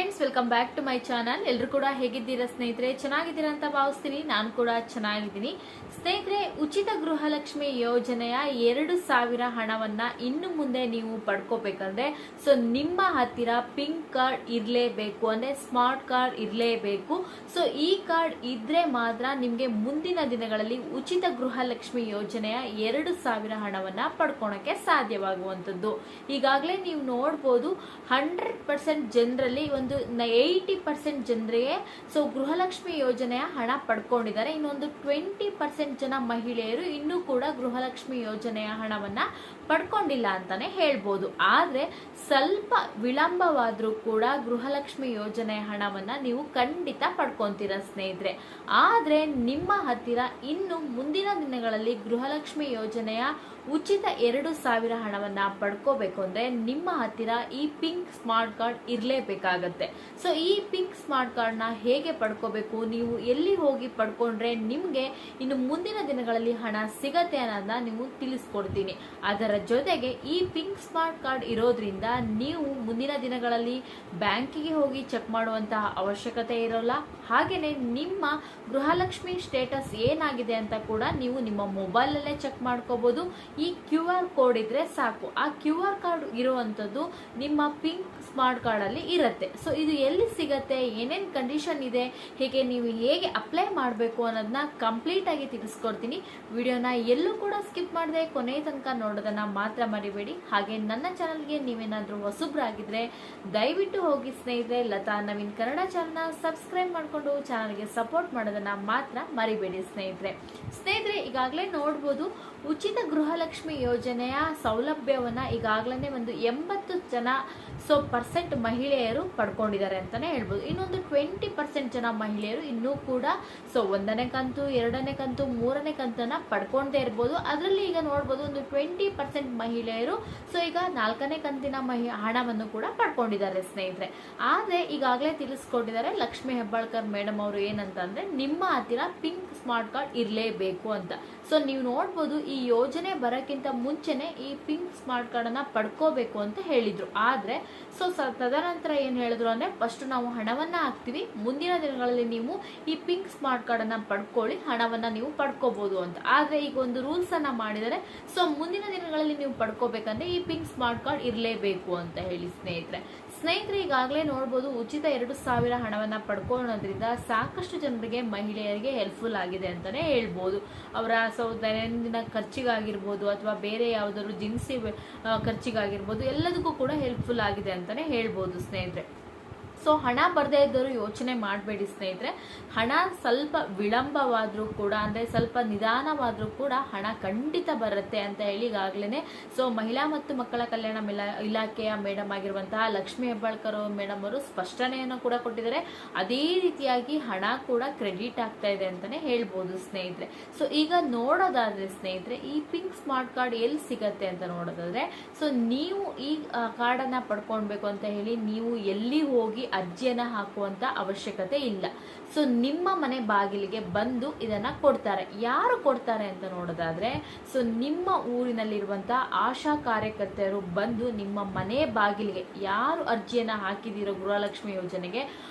Friends, welcome back to my channel. ಎಲ್ಲರೂ ಕೂಡ ಹೇಗಿದ್ದೀರಾ ಸ್ನೇಹಿತರೆ? ಚೆನ್ನಾಗಿದ್ದೀರಾ ಅಂತ ಭಾವಿಸ್ತೀನಿ. ನಾನು ಕೂಡ ಚೆನ್ನಾಗಿದ್ದೀನಿ ಸ್ನೇಹಿತರೆ. ಉಚಿತ ಗೃಹಲಕ್ಷ್ಮಿ ಯೋಜನೆಯ 2,000 ಹಣವನ್ನ ಇನ್ನು ಮುಂದೆ ನೀವು ಪಡ್ಕೋಬೇಕಂದ್ರೆ ನಿಮ್ಮ ಹತ್ತಿರ ಪಿಂಕ್ ಕಾರ್ಡ್ ಇರಲೇಬೇಕು, ಅಂದ್ರೆ ಸ್ಮಾರ್ಟ್ ಕಾರ್ಡ್ ಇರಲೇಬೇಕು. ಈ ಕಾರ್ಡ್ ಇದ್ರೆ ಮಾತ್ರ ನಿಮ್ಗೆ ಮುಂದಿನ ದಿನಗಳಲ್ಲಿ ಉಚಿತ ಗೃಹಲಕ್ಷ್ಮಿ ಯೋಜನೆಯ 2,000 ಹಣವನ್ನ ಪಡ್ಕೊಳಕ್ಕೆ ಸಾಧ್ಯವಾಗುವಂತದ್ದು. ಈಗಾಗಲೇ ನೀವು ನೋಡ್ಬೋದು 100% ಜನರಲ್ಲಿ ಒಂದು 80% ಜನರಿಗೆ ಗೃಹಲಕ್ಷ್ಮಿ ಯೋಜನೆಯ ಹಣ ಪಡ್ಕೊಂಡಿದ್ದಾರೆ. ಇನ್ನೊಂದು 20% ಜನ ಮಹಿಳೆಯರು ಇನ್ನೂ ಕೂಡ ಗೃಹಲಕ್ಷ್ಮಿ ಯೋಜನೆಯ ಹಣವನ್ನ ಪಡ್ಕೊಂಡಿಲ್ಲ ಅಂತಾನೆ ಹೇಳ್ಬೋದು. ಆದ್ರೆ ಸ್ವಲ್ಪ ವಿಳಂಬವಾದ್ರೂ ಕೂಡ ಗೃಹಲಕ್ಷ್ಮಿ ಯೋಜನೆಯ ಹಣವನ್ನ ನೀವು ಖಂಡಿತ ಪಡ್ಕೊಂತೀರ ಸ್ನೇಹಿತರೆ. ಆದ್ರೆ ನಿಮ್ಮ ಹತ್ತಿರ ಇನ್ನು ಮುಂದಿನ ದಿನಗಳಲ್ಲಿ ಗೃಹಲಕ್ಷ್ಮಿ ಯೋಜನೆಯ ಉಚಿತ 2,000 ಹಣವನ್ನ ಪಡ್ಕೋಬೇಕು ಅಂದ್ರೆ ನಿಮ್ಮ ಹತ್ತಿರ ಈ ಪಿಂಕ್ ಸ್ಮಾರ್ಟ್ ಕಾರ್ಡ್ ಇರಲೇಬೇಕಾಗತ್ತೆ. ಈ ಪಿಂಕ್ ಸ್ಮಾರ್ಟ್ ಕಾರ್ಡ್ ನ ಹೇಗೆ ಪಡ್ಕೋಬೇಕು, ನೀವು ಎಲ್ಲಿ ಹೋಗಿ ಪಡ್ಕೊಂಡ್ರೆ ನಿಮ್ಗೆ ಇನ್ನು ಮುಂದಿನ ದಿನಗಳಲ್ಲಿ ಹಣ ಸಿಗತ್ತೆ ಅನ್ನೋದನ್ನ ನೀವು ತಿಳಿಸ್ಕೊಡ್ತೀನಿ. ಅದರ ಜೊತೆಗೆ ಈ ಪಿಂಕ್ ಸ್ಮಾರ್ಟ್ ಕಾರ್ಡ್ ಇರೋದ್ರಿಂದ ನೀವು ಮುಂದಿನ ದಿನಗಳಲ್ಲಿ ಬ್ಯಾಂಕಿಗೆ ಹೋಗಿ ಚೆಕ್ ಮಾಡುವಂತಹ ಅವಶ್ಯಕತೆ ಇರೋಲ್ಲ. ಹಾಗೇನೆ ನಿಮ್ಮ ಗೃಹಲಕ್ಷ್ಮಿ ಸ್ಟೇಟಸ್ ಏನಾಗಿದೆ ಅಂತ ಕೂಡ ನೀವು ನಿಮ್ಮ ಮೊಬೈಲ್ ಅಲ್ಲೇ ಚೆಕ್ ಮಾಡ್ಕೋಬಹುದು. ಈ QR ಕೋಡ್ ಇದ್ರೆ ಸಾಕು. ಆ QR ಕಾರ್ಡ್ ಇರುವಂತದ್ದು ನಿಮ್ಮ ಪಿಂಕ್ ಸ್ಮಾರ್ಟ್ ಕಾರ್ಡ್ ಅಲ್ಲಿ ಇರುತ್ತೆ. ಇದು ಎಲ್ಲಿ ಸಿಗತ್ತೆ, ಏನೇನ್ ಕಂಡೀಷನ್ ಇದೆ, ಹೇಗೆ ನೀವು ಹೇಗೆ ಅಪ್ಲೈ ಮಾಡಬೇಕು ಅನ್ನೋದನ್ನ ಕಂಪ್ಲೀಟ್ ಆಗಿ ತಿಳಿಸ್ಕೊಡ್ತೀನಿ. ವಿಡಿಯೋನ ಎಲ್ಲೂ ಕೂಡ ಸ್ಕಿಪ್ ಮಾಡದೆ ಕೊನೆ ತನಕ ನೋಡೋದನ್ನ ಮಾತ್ರ ಮರಿಬೇಡಿ. ಹಾಗೆ ನನ್ನ ಚಾನಲ್ಗೆ ನೀವೇನಾದ್ರೂ ಹೊಸಬ್ರಾಗಿದ್ರೆ ದಯವಿಟ್ಟು ಹೋಗಿ ಸ್ನೇಹಿತರೆ, ಲತಾ ನವೀನ್ ಕನ್ನಡ ಚಾನಲ್ನ ಸಬ್ಸ್ಕ್ರೈಬ್ ಮಾಡಿಕೊಂಡು ಚಾನಲ್ಗೆ ಸಪೋರ್ಟ್ ಮಾಡೋದನ್ನ ಮಾತ್ರ ಮರಿಬೇಡಿ ಸ್ನೇಹಿತರೆ. ಈಗಾಗಲೇ ನೋಡ್ಬೋದು ಉಚಿತ ಗೃಹಲಕ್ಷ್ಮಿ ಯೋಜನೆಯ ಸೌಲಭ್ಯವನ್ನ ಈಗಾಗಲೇ ಒಂದು 80 ಜನ ಪರ್ಸೆಂಟ್ ಮಹಿಳೆಯರು ಪಡ್ಕೊಂಡಿದ್ದಾರೆ ಅಂತಾನೆ ಹೇಳ್ಬೋದು. ಇನ್ನೊಂದು 20% ಜನ ಮಹಿಳೆಯರು ಇನ್ನೂ ಕೂಡ 1ನೇ ಕಂತು, 2ನೇ ಕಂತು, 3ನೇ ಕಂತನ್ನ ಪಡ್ಕೊಂಡೇ ಇರ್ಬೋದು. ಅದರಲ್ಲಿ ಈಗ ನೋಡ್ಬೋದು ಒಂದು 20% ಮಹಿಳೆಯರು ಈಗ 4ನೇ ಕಂತಿನ ಹಣವನ್ನು ಕೂಡ ಪಡ್ಕೊಂಡಿದ್ದಾರೆ ಸ್ನೇಹಿತರೆ. ಆದ್ರೆ ಈಗಾಗಲೇ ತಿಳಿಸ್ಕೊಟ್ಟಿದ್ದಾರೆ ಲಕ್ಷ್ಮಿ ಹೆಬ್ಬಾಳ್ಕರ್ ಮೇಡಮ್ ಅವರು ಏನಂತಂದ್ರೆ ನಿಮ್ಮ ಹತ್ತಿರ ಪಿಂಕ್ ಸ್ಮಾರ್ಟ್ ಕಾರ್ಡ್ ಇರಲೇಬೇಕು ಅಂತ. ನೀವು ನೋಡ್ಬೋದು ಈ ಯೋಜನೆ ಬರೋಕ್ಕಿಂತ ಮುಂಚೆನೆ ಈ ಪಿಂಕ್ ಸ್ಮಾರ್ಟ್ ಕಾರ್ಡ್ ಅನ್ನ ಪಡ್ಕೋಬೇಕು ಅಂತ ಹೇಳಿದ್ರು. ಆದ್ರೆ ತದನಂತರ ಏನ್ ಹೇಳಿದ್ರು ಅಂದ್ರೆ ಫಸ್ಟ್ ನಾವು ಹಣವನ್ನ ಹಾಕ್ತಿವಿ, ಮುಂದಿನ ದಿನಗಳಲ್ಲಿ ನೀವು ಈ ಪಿಂಕ್ ಸ್ಮಾರ್ಟ್ ಕಾರ್ಡ್ ಅನ್ನ ಪಡ್ಕೊಳ್ಳಿ, ಹಣವನ್ನ ನೀವು ಪಡ್ಕೋಬಹುದು ಅಂತ. ಆದ್ರೆ ಈಗ ಒಂದು ರೂಲ್ಸ್ ಅನ್ನ ಮಾಡಿದರೆ ಮುಂದಿನ ದಿನಗಳಲ್ಲಿ ನೀವು ಪಡ್ಕೋಬೇಕಂದ್ರೆ ಈ ಪಿಂಕ್ ಸ್ಮಾರ್ಟ್ ಕಾರ್ಡ್ ಇರಲೇಬೇಕು ಅಂತ ಹೇಳಿ ಸ್ನೇಹಿತರೆ. ಈಗಾಗಲೇ ನೋಡ್ಬೋದು ಉಚಿತ 2,000 ಹಣವನ್ನ ಪಡ್ಕೊಳ್ಳೋದ್ರಿಂದ ಸಾಕಷ್ಟು ಜನರಿಗೆ, ಮಹಿಳೆಯರಿಗೆ ಹೆಲ್ಪ್ಫುಲ್ ಆಗಿದೆ ಅಂತಾನೆ ಹೇಳ್ಬೋದು. ಅವರ ದೈನಂದಿನ ಖರ್ಚಿಗಾಗಿರ್ಬೋದು ಅಥವಾ ಬೇರೆ ಯಾವ್ದಾದ್ರು ದಿನಸಿ ಖರ್ಚಿಗಾಗಿರ್ಬೋದು, ಎಲ್ಲದಕ್ಕೂ ಕೂಡ ಹೆಲ್ಪ್ಫುಲ್ ಆಗಿದೆ ಅಂತಾನೆ ಹೇಳ್ಬೋದು ಸ್ನೇಹಿತರೆ. ಹಣ ಬರದೇ ಇದ್ದವರು ಯೋಚನೆ ಮಾಡಬೇಡಿ ಸ್ನೇಹಿತರೆ. ಹಣ ಸ್ವಲ್ಪ ವಿಳಂಬವಾದ್ರೂ ಕೂಡ, ಅಂದ್ರೆ ಸ್ವಲ್ಪ ನಿಧಾನವಾದ್ರೂ ಕೂಡ ಹಣ ಖಂಡಿತ ಬರುತ್ತೆ ಅಂತ ಹೇಳಿ ಈಗಾಗಲೇ ಮಹಿಳಾ ಮತ್ತು ಮಕ್ಕಳ ಕಲ್ಯಾಣ ಇಲಾಖೆಯ ಮೇಡಮ್ ಆಗಿರುವಂತಹ ಲಕ್ಷ್ಮಿ ಹೆಬ್ಬಾಳ್ಕರ್ ಮೇಡಮ್ ಅವರು ಸ್ಪಷ್ಟನೆಯನ್ನು ಕೂಡ ಕೊಟ್ಟಿದ್ದಾರೆ. ಅದೇ ರೀತಿಯಾಗಿ ಹಣ ಕೂಡ ಕ್ರೆಡಿಟ್ ಆಗ್ತಾ ಇದೆ ಅಂತಾನೆ ಹೇಳ್ಬೋದು ಸ್ನೇಹಿತರೆ. ಈಗ ನೋಡೋದಾದ್ರೆ ಸ್ನೇಹಿತರೆ, ಈ ಪಿಂಕ್ ಸ್ಮಾರ್ಟ್ ಕಾರ್ಡ್ ಎಲ್ಲಿ ಸಿಗತ್ತೆ ಅಂತ ನೋಡೋದಾದ್ರೆ ನೀವು ಈ ಕಾರ್ಡ್ ಅನ್ನ ಪಡ್ಕೊಳ್ಬೇಕು ಅಂತ ಹೇಳಿ ನೀವು ಎಲ್ಲಿ ಹೋಗಿ ಅರ್ಜಿಯನ್ನ ಹಾಕುವಂತ ಅವಶ್ಯಕತೆ ಇಲ್ಲ. ನಿಮ್ಮ ಮನೆ ಬಾಗಿಲಿಗೆ ಬಂದು ಇದನ್ನ ಕೊಡ್ತಾರೆ. ಯಾರು ಕೊಡ್ತಾರೆ ಅಂತ ನೋಡೋದಾದ್ರೆ ನಿಮ್ಮ ಊರಿನಲ್ಲಿರುವಂತಹ ಆಶಾ ಕಾರ್ಯಕರ್ತೆಯರು ಬಂದು ನಿಮ್ಮ ಮನೆ ಬಾಗಿಲಿಗೆ, ಯಾರು ಅರ್ಜಿಯನ್ನ ಹಾಕಿದಿರೋ ಗೃಹಲಕ್ಷ್ಮಿ ಯೋಜನೆಗೆ,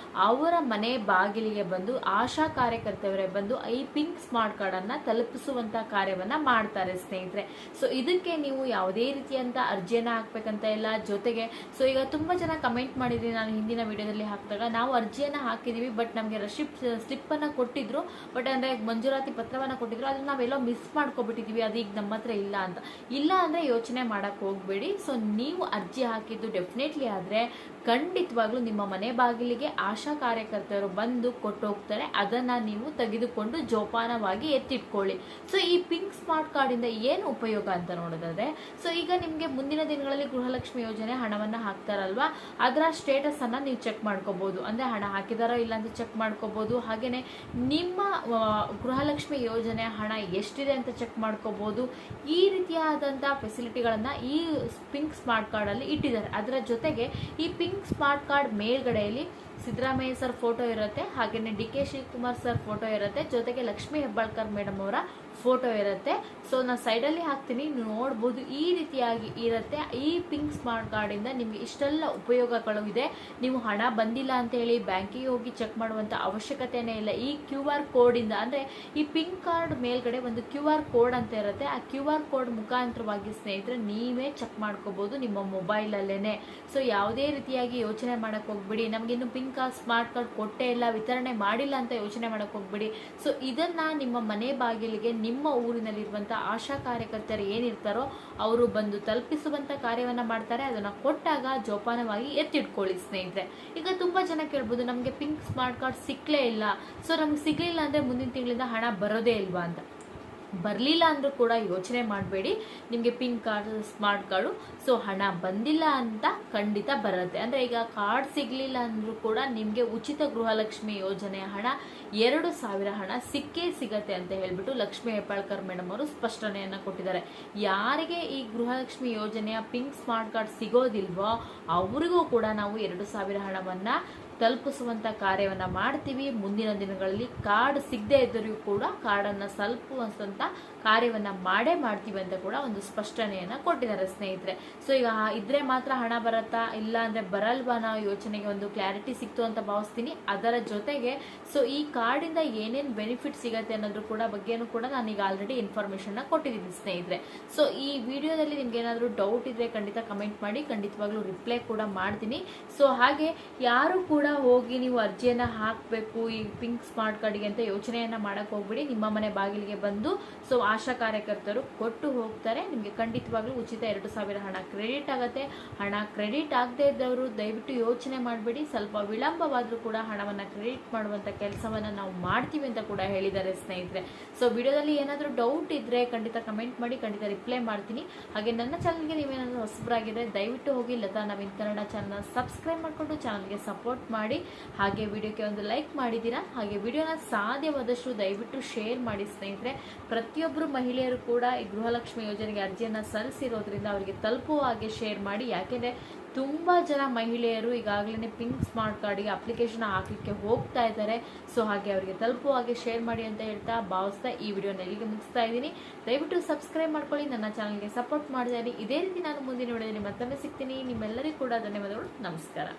ಅವರ ಮನೆ ಬಾಗಿಲಿಗೆ ಬಂದು ಆಶಾ ಕಾರ್ಯಕರ್ತೆಯವರೇ ಬಂದು ಈ ಪಿಂಕ್ ಸ್ಮಾರ್ಟ್ ಕಾರ್ಡ್ ಅನ್ನ ತಲುಪಿಸುವಂತ ಕಾರ್ಯವನ್ನ ಮಾಡ್ತಾರೆ ಸ್ನೇಹಿತರೆ. ಇದಕ್ಕೆ ನೀವು ಯಾವುದೇ ರೀತಿಯಂತ ಅರ್ಜಿಯನ್ನ ಹಾಕ್ಬೇಕಂತ ಇಲ್ಲ. ಜೊತೆಗೆ ಈಗ ತುಂಬಾ ಜನ ಕಮೆಂಟ್ ಮಾಡಿದ್ರಿ, ನಾನು ಹಿಂದಿನ ವಿಡಿಯೋದಲ್ಲಿ ಹಾಕಿದಾಗ ನಾವು ಅರ್ಜಿಯನ್ನ ಹಾಕಿದೀವಿ, ಬಟ್ ನಮ್ಗೆ ಸ್ಲಿಪ್ ಅನ್ನ ಕೊಟ್ಟಿದ್ರು, ಬಟ್ ಅಂದ್ರೆ ಮಂಜೂರಾತಿ ಪತ್ರವನ್ನ ಕೊಟ್ಟಿದ್ರು, ಅದನ್ನ ನಾವೆಲ್ಲೋ ಮಿಸ್ ಮಾಡ್ಕೊಬಿಟ್ಟಿದೀವಿ, ಅದು ಈಗ ನಮ್ಮ ಹತ್ರ ಇಲ್ಲ ಅಂತ. ಇಲ್ಲ ಅಂದ್ರೆ ಯೋಚನೆ ಮಾಡಕ್ ಹೋಗ್ಬೇಡಿ. ನೀವು ಅರ್ಜಿ ಹಾಕಿದ್ದು ಡೆಫಿನೆಟ್ಲಿ ಆದ್ರೆ ಖಂಡಿತವಾಗ್ಲೂ ನಿಮ್ಮ ಮನೆ ಬಾಗಿಲಿಗೆ ಆಶಾ ಕಾರ್ಯಕರ್ತರು ಬಂದು ಕೊಟ್ಟು ಹೋಗ್ತಾರೆ. ಅದನ್ನ ನೀವು ತೆಗೆದುಕೊಂಡು ಜೋಪಾನವಾಗಿ ಎತ್ತಿಟ್ಕೊಳ್ಳಿ. ಈ ಪಿಂಕ್ ಸ್ಮಾರ್ಟ್ ಕಾರ್ಡ್ ಇಂದ ಏನು ಉಪಯೋಗ ಅಂತ ನೋಡೋದಾದ್ರೆ ಈಗ ನಿಮ್ಗೆ ಮುಂದಿನ ದಿನಗಳಲ್ಲಿ ಗೃಹಲಕ್ಷ್ಮಿ ಯೋಜನೆ ಹಣವನ್ನ ಹಾಕ್ತಾರಲ್ವಾ, ಅದರ ಸ್ಟೇಟಸ್ ಅನ್ನ ನೀವು ಚೆಕ್ ಮಾಡ್ಕೋಬಹುದು. ಅಂದ್ರೆ ಹಣ ಹಾಕಿದಾರೋ ಇಲ್ಲ ಅಂತ ಚೆಕ್ ಮಾಡ್ಕೋಬಹುದು. ಹಾಗೇನೆ ನಿಮ್ಮ ಗೃಹಲಕ್ಷ್ಮಿ ಯೋಜನೆ ಹಣ ಎಷ್ಟಿದೆ ಅಂತ ಚೆಕ್ ಮಾಡ್ಕೋಬಹುದು. ಈ ರೀತಿಯಾದಂತಹ ಫೆಸಿಲಿಟಿಗಳನ್ನ ಈ ಪಿಂಕ್ ಸ್ಮಾರ್ಟ್ ಕಾರ್ಡ್ ಅಲ್ಲಿ ಇಟ್ಟಿದ್ದಾರೆ. ಅದರ ಜೊತೆಗೆ ಈ ಪಿಂಕ್ ಸ್ಮಾರ್ಟ್ ಕಾರ್ಡ್ ಮೇಲ್ಗಡೆಯಲ್ಲಿ ಸಿದ್ದರಾಮಯ್ಯ ಸರ್ ಫೋಟೋ ಇರುತ್ತೆ, ಹಾಗೇನೆ ಡಿ.ಕೆ. ಶಿವಕುಮಾರ್ ಸರ್ ಫೋಟೋ ಇರುತ್ತೆ, ಜೊತೆಗೆ ಲಕ್ಷ್ಮೀ ಹೆಬ್ಬಾಳ್ಕರ್ ಮೇಡಮ್ ಅವರ ಫೋಟೋ ಇರುತ್ತೆ. ಸೊ ನಾನು ಸೈಡಲ್ಲಿ ಹಾಕ್ತೀನಿ, ನೀವು ನೋಡ್ಬೋದು. ಈ ರೀತಿಯಾಗಿ ಇರುತ್ತೆ. ಈ ಪಿಂಕ್ ಸ್ಮಾರ್ಟ್ ಕಾರ್ಡ್ ಇಂದ ನಿಮ್ಗೆ ಇಷ್ಟೆಲ್ಲ ಉಪಯೋಗಗಳು ಇದೆ. ನೀವು ಹಣ ಬಂದಿಲ್ಲ ಅಂತ ಹೇಳಿ ಬ್ಯಾಂಕಿಗೆ ಹೋಗಿ ಚೆಕ್ ಮಾಡುವಂತ ಅವಶ್ಯಕತೆನೇ ಇಲ್ಲ. ಈ QR ಕೋಡ್ ಇಂದ, ಅಂದ್ರೆ ಈ ಪಿಂಕ್ ಕಾರ್ಡ್ ಮೇಲ್ಗಡೆ ಒಂದು QR ಕೋಡ್ ಅಂತ ಇರುತ್ತೆ. ಆ QR ಕೋಡ್ ಮುಖಾಂತರವಾಗಿ ಸ್ನೇಹಿತರೆ ನೀವೇ ಚೆಕ್ ಮಾಡ್ಕೋಬಹುದು ನಿಮ್ಮ ಮೊಬೈಲ್ ಅಲ್ಲೇನೆ. ಸೊ ಯಾವುದೇ ರೀತಿಯಾಗಿ ಯೋಚನೆ ಮಾಡಕ್ ಹೋಗ್ಬಿಡಿ, ನಮ್ಗೆ ಇನ್ನು ಪಿಂಕ್ ಸ್ಮಾರ್ಟ್ ಕಾರ್ಡ್ ಕೊಟ್ಟೇ ಇಲ್ಲ, ವಿತರಣೆ ಮಾಡಿಲ್ಲ ಅಂತ ಯೋಚನೆ ಮಾಡಕ್ ಹೋಗ್ಬಿಡಿ. ಸೊ ಇದನ್ನ ನಿಮ್ಮ ಮನೆ ಬಾಗಿಲಿಗೆ ನಿಮ್ಮ ಊರಿನಲ್ಲಿರುವಂತಹ ಆಶಾ ಕಾರ್ಯಕರ್ತರು ಏನಿರ್ತಾರೋ ಅವರು ಬಂದು ತಲುಪಿಸುವಂತ ಕಾರ್ಯವನ್ನ ಮಾಡ್ತಾರೆ. ಅದನ್ನ ಕೊಟ್ಟಾಗ ಜೋಪಾನವಾಗಿ ಎತ್ತಿಟ್ಕೊಳ್ಳಿ ಸ್ನೇಹಿತರೆ. ಈಗ ತುಂಬಾ ಜನ ಕೇಳ್ಬೋದು, ನಮ್ಗೆ ಪಿಂಕ್ ಸ್ಮಾರ್ಟ್ ಕಾರ್ಡ್ ಸಿಕ್ಲೇ ಇಲ್ಲ, ಸೊ ನಮ್ಗೆ ಸಿಗ್ಲಿಲ್ಲ ಅಂದ್ರೆ ಮುಂದಿನ ತಿಂಗಳಿಂದ ಹಣ ಬರೋದೇ ಇಲ್ವಾ ಅಂತ. ಬರಲಿಲ್ಲ ಅಂದ್ರೂ ಕೂಡ ಯೋಚನೆ ಮಾಡಬೇಡಿ, ನಿಮಗೆ pink card smart card so ಹಣ ಬಂದಿಲ್ಲ ಅಂತ ಖಂಡಿತ ಬರುತ್ತೆ. ಅಂದರೆ ಈಗ ಕಾರ್ಡ್ ಸಿಗಲಿಲ್ಲ ಅಂದ್ರೂ ಕೂಡ ನಿಮಗೆ ಉಚಿತ ಗೃಹಲಕ್ಷ್ಮಿ ಯೋಜನೆಯ ಹಣ 2,000 ಹಣ ಸಿಕ್ಕೇ ಸಿಗತ್ತೆ ಅಂತ ಹೇಳ್ಬಿಟ್ಟು ಲಕ್ಷ್ಮೀ ಹೆಬ್ಬಾಳ್ಕರ್ ಮೇಡಮ್ ಅವರು ಸ್ಪಷ್ಟನೆಯನ್ನು ಕೊಟ್ಟಿದ್ದಾರೆ. ಯಾರಿಗೆ ಈ ಗೃಹಲಕ್ಷ್ಮಿ ಯೋಜನೆಯ ಪಿಂಕ್ ಸ್ಮಾರ್ಟ್ ಕಾರ್ಡ್ ಸಿಗೋದಿಲ್ವೋ ಅವರಿಗೂ ಕೂಡ ನಾವು 2,000 ಹಣವನ್ನ ತಲುಪಿಸುವಂತ ಕಾರ್ಯವನ್ನ ಮಾಡ್ತೀವಿ. ಮುಂದಿನ ದಿನಗಳಲ್ಲಿ ಕಾರ್ಡ್ ಸಿಗದೆ ಇದ್ದರೂ ಕೂಡ ಕಾರ್ಡನ್ನು ತಲುಪುವಂತ ಕಾರ್ಯವನ್ನ ಮಾಡೇ ಮಾಡ್ತೀವಿ ಅಂತ ಕೂಡ ಒಂದು ಸ್ಪಷ್ಟನೆಯನ್ನ ಕೊಟ್ಟಿದ್ದಾರೆ ಸ್ನೇಹಿತರೆ. ಸೊ ಈಗ ಇದ್ರೆ ಮಾತ್ರ ಹಣ ಬರತ್ತಾ, ಇಲ್ಲ ಅಂದ್ರೆ ಬರಲ್ವಾ ಅನ್ನೋ ಯೋಚನೆಗೆ ಒಂದು ಕ್ಲಾರಿಟಿ ಸಿಕ್ತು ಅಂತ ಭಾವಿಸ್ತೀನಿ. ಅದರ ಜೊತೆಗೆ ಸೊ ಈ ಕಾರ್ಡ್ ಇಂದ ಏನೇನ್ ಬೆನಿಫಿಟ್ ಸಿಗತ್ತೆ ಅನ್ನೋದ್ರ ಕೂಡ ಬಗ್ಗೆನೂ ಕೂಡ ನಾನೀಗ ಆಲ್ರೆಡಿ ಇನ್ಫಾರ್ಮೇಶನ್ ಕೊಟ್ಟಿದ್ದೀನಿ ಸ್ನೇಹಿತರೆ. ಸೊ ಈ ವಿಡಿಯೋದಲ್ಲಿ ನಿಮ್ಗೆ ಏನಾದರೂ ಡೌಟ್ ಇದ್ರೆ ಖಂಡಿತ ಕಮೆಂಟ್ ಮಾಡಿ, ಖಂಡಿತವಾಗ್ಲೂ ರಿಪ್ಲೈ ಕೂಡ ಮಾಡ್ತೀನಿ. ಸೊ ಹಾಗೆ ಯಾರು ಕೂಡ ಹೋಗಿ ನೀವು ಅರ್ಜಿಯನ್ನ ಹಾಕಬೇಕು ಈ ಪಿಂಕ್ ಸ್ಮಾರ್ಟ್ ಕಾರ್ಡ್ಗೆ ಅಂತ ಯೋಚನೆಯನ್ನ ಮಾಡಕ್ ಹೋಗ್ಬಿಡಿ. ನಿಮ್ಮ ಮನೆ ಬಾಗಿಲಿಗೆ ಬಂದು ಸೊ ಆಶಾ ಕಾರ್ಯಕರ್ತರು ಕೊಟ್ಟು ಹೋಗ್ತಾರೆ. ನಿಮಗೆ ಖಂಡಿತವಾಗ್ಲೂ ಉಚಿತ 2,000 ಹಣ ಕ್ರೆಡಿಟ್ ಆಗುತ್ತೆ. ಹಣ ಕ್ರೆಡಿಟ್ ಆಗದೆ ಇದ್ದವರು ದಯವಿಟ್ಟು ಯೋಚನೆ ಮಾಡಬೇಡಿ, ಸ್ವಲ್ಪ ವಿಳಂಬವಾದ್ರೂ ಕೂಡ ಹಣವನ್ನ ಕ್ರೆಡಿಟ್ ಮಾಡುವಂತ ಕೆಲಸವನ್ನ ನಾವು ಮಾಡ್ತೀವಿ ಅಂತ ಕೂಡ ಹೇಳಿದ್ದಾರೆ ಸ್ನೇಹಿತರೆ. ಸೊ ವಿಡಿಯೋದಲ್ಲಿ ಏನಾದರೂ ಡೌಟ್ ಇದ್ರೆ ಖಂಡಿತ ಕಮೆಂಟ್ ಮಾಡಿ, ಖಂಡಿತ ರಿಪ್ಲೈ ಮಾಡ್ತೀನಿ. ಹಾಗೆ ನನ್ನ ಚಾನಲ್ಗೆ ನೀವೇನಾದರೂ ಹೊಸಬರಾಗಿದ್ರೆ ದಯವಿಟ್ಟು ಹೋಗಿ ಲತಾ ನವೀನ್ ಕನ್ನಡ ಚಾನಲ್ ಸಬ್ಸ್ಕ್ರೈಬ್ ಮಾಡಿಕೊಂಡು ಚಾನಲ್ಗೆ ಸಪೋರ್ಟ್ ಮಾಡಿ. ಹಾಗೆ ವಿಡಿಯೋಕ್ಕೆ ಒಂದು ಲೈಕ್ ಮಾಡಿದ್ದೀರಾ, ಹಾಗೆ ವಿಡಿಯೋನ ಸಾಧ್ಯವಾದಷ್ಟು ದಯವಿಟ್ಟು ಶೇರ್ ಮಾಡಿ ಸ್ನೇಹಿತರೆ. ಪ್ರತಿಯೊಬ್ಬರು ಮಹಿಳೆಯರು ಕೂಡ ಈ ಗೃಹಲಕ್ಷ್ಮಿ ಯೋಜನೆಗೆ ಅರ್ಜಿಯನ್ನ ಸಲ್ಲಿಸಿರೋದ್ರಿಂದ ಅವರಿಗೆ ತಲುಪುವ ಹಾಗೆ ಶೇರ್ ಮಾಡಿ. ಯಾಕೆಂದ್ರೆ ತುಂಬಾ ಜನ ಮಹಿಳೆಯರು ಈಗಾಗಲೇ ಪಿಂಕ್ ಸ್ಮಾರ್ಟ್ ಕಾರ್ಡ್ಗೆ ಅಪ್ಲಿಕೇಶನ್ ಹಾಕಲಿಕ್ಕೆ ಹೋಗ್ತಾ ಇದ್ದಾರೆ. ಸೊ ಹಾಗೆ ಅವರಿಗೆ ತಲುಪುವ ಹಾಗೆ ಶೇರ್ ಮಾಡಿ ಅಂತ ಹೇಳ್ತಾ ಭಾವಿಸ್ತಾ ಈ ವಿಡಿಯೋನ ಇಲ್ಲಿಗೆ ಮುಗಿಸ್ತಾ ಇದ್ದೀನಿ. ದಯವಿಟ್ಟು ಸಬ್ಸ್ಕ್ರೈಬ್ ಮಾಡ್ಕೊಳ್ಳಿ, ನನ್ನ ಚಾನಲ್ಗೆ ಸಪೋರ್ಟ್ ಮಾಡ್ತಾ ಇರಿ. ಇದೇ ರೀತಿ ನಾನು ಮುಂದಿನ ವಿಡಿಯೋದಲ್ಲಿ ಮತ್ತೊಮ್ಮೆ ಸಿಗ್ತೀನಿ. ನಿಮ್ಮೆಲ್ಲರಿಗೂ ಕೂಡ ಧನ್ಯವಾದಗಳು. ನಮಸ್ಕಾರ.